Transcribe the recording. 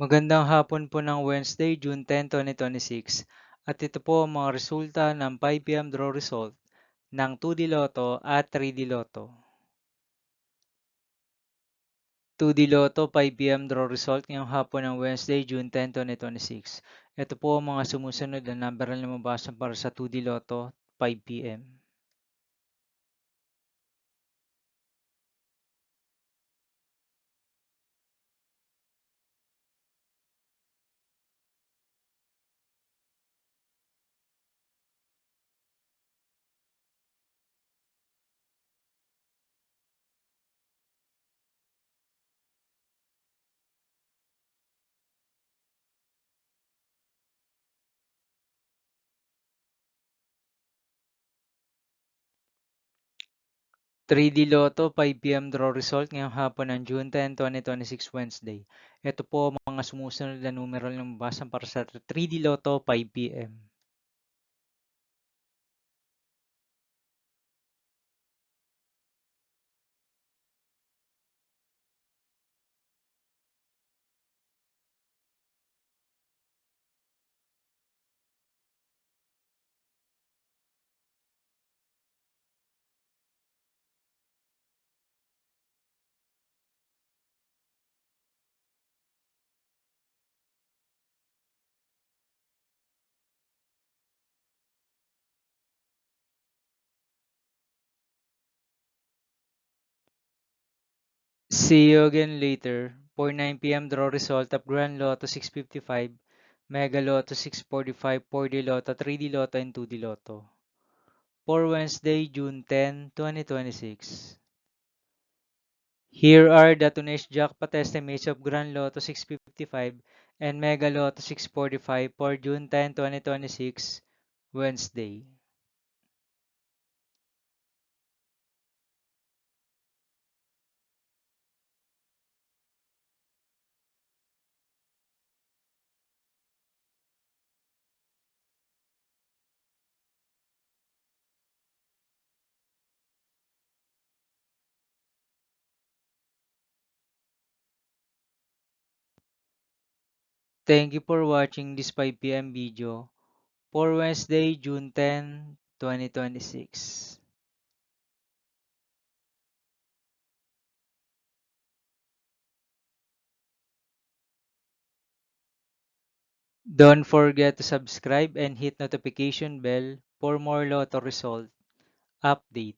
Magandang hapon po ng Wednesday, June 10, 2026. At ito po ang mga resulta ng 5 p.m. draw result ng 2D Lotto at 3D Lotto. 2D Lotto 5 p.m. draw result ngayong hapon ng Wednesday, June 10, 2026. Ito po ang mga sumusunod na number na lumabas para sa 2D Lotto 5 p.m. 3D Lotto 5 p.m. draw result ngayong hapon ng June 10, 2026 Wednesday. Ito po ang mga sumusunod na numero na lumabas para sa 3D Lotto 5 p.m. 'See you again later' for 9 p.m. draw result of Grand Lotto 655, Mega Lotto 645, 4D Lotto, 3D Lotto, and 2D Lotto. For Wednesday, June 10, 2026. Here are the today's jackpot estimates of Grand Lotto 655 and Mega Lotto 645 for June 10, 2026, Wednesday. Thank you for watching this 5 p.m. video for Wednesday, June 10, 2026. Don't forget to subscribe and hit notification bell for more Lotto result update.